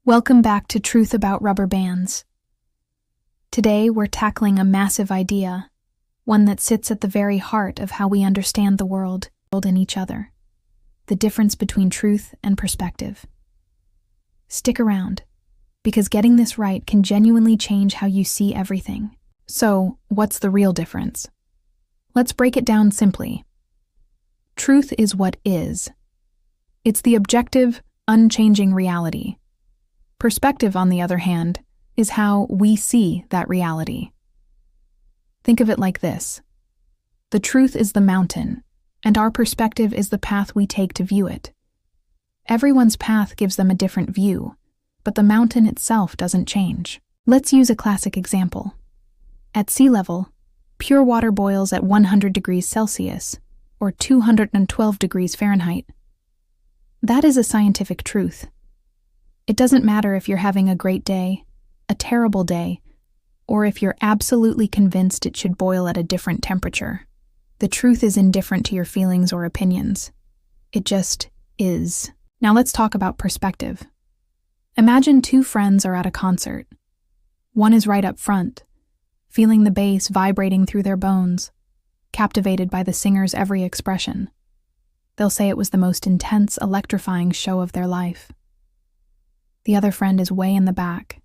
Welcome back to Truth About Rubber Bands. Today we're tackling a massive idea, one that sits at the very heart of how we understand the world and each other: the difference between truth and perspective. Stick around, because getting this right can genuinely change how you see everything. So, what's the real difference? Let's break it down simply. Truth is what is. It's the objective, unchanging reality. Perspective, on the other hand, is how we see that reality. Think of it like this. The truth is the mountain, and our perspective is the path we take to view it. Everyone's path gives them a different view, but the mountain itself doesn't change. Let's use a classic example. At sea level, pure water boils at 100 degrees Celsius, or 212 degrees Fahrenheit. That is a scientific truth. It doesn't matter if you're having a great day, a terrible day, or if you're absolutely convinced it should boil at a different temperature. The truth is indifferent to your feelings or opinions. It just is. Now let's talk about perspective. Imagine two friends are at a concert. One is right up front, feeling the bass vibrating through their bones, captivated by the singer's every expression. They'll say it was the most intense, electrifying show of their life. The other friend is way in the back,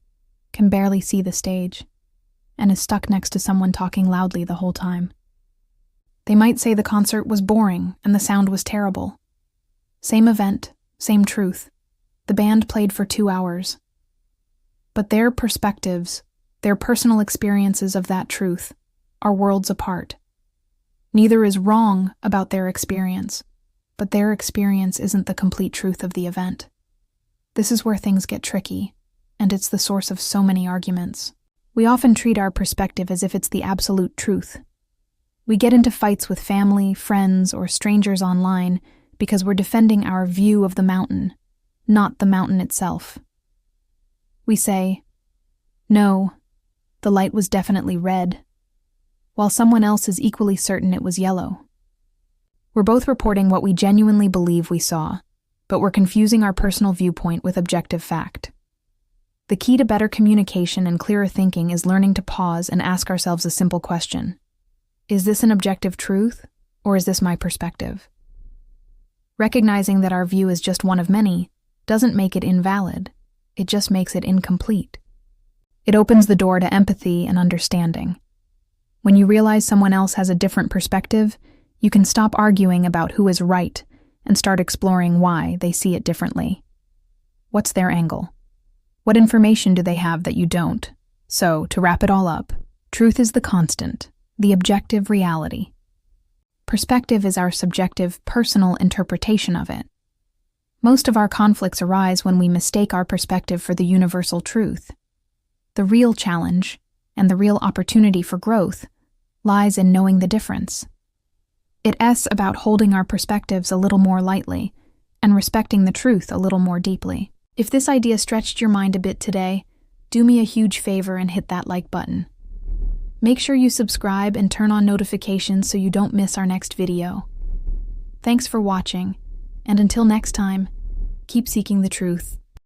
can barely see the stage, and is stuck next to someone talking loudly the whole time. They might say the concert was boring and the sound was terrible. Same event, same truth. The band played for 2 hours. But their perspectives, their personal experiences of that truth, are worlds apart. Neither is wrong about their experience, but their experience isn't the complete truth of the event. This is where things get tricky, and it's the source of so many arguments. We often treat our perspective as if it's the absolute truth. We get into fights with family, friends, or strangers online because we're defending our view of the mountain, not the mountain itself. We say, "No, the light was definitely red," while someone else is equally certain it was yellow. We're both reporting what we genuinely believe we saw, but we're confusing our personal viewpoint with objective fact. The key to better communication and clearer thinking is learning to pause and ask ourselves a simple question. Is this an objective truth, or is this my perspective? Recognizing that our view is just one of many doesn't make it invalid, it just makes it incomplete. It opens the door to empathy and understanding. When you realize someone else has a different perspective, you can stop arguing about who is right and start exploring why they see it differently. What's their angle? What information do they have that you don't? So, to wrap it all up, truth is the constant, the objective reality. Perspective is our subjective, personal interpretation of it. Most of our conflicts arise when we mistake our perspective for the universal truth. The real challenge, and the real opportunity for growth, lies in knowing the difference. It's about holding our perspectives a little more lightly and respecting the truth a little more deeply. If this idea stretched your mind a bit today, do me a huge favor and hit that like button. Make sure you subscribe and turn on notifications so you don't miss our next video. Thanks for watching, and until next time, keep seeking the truth.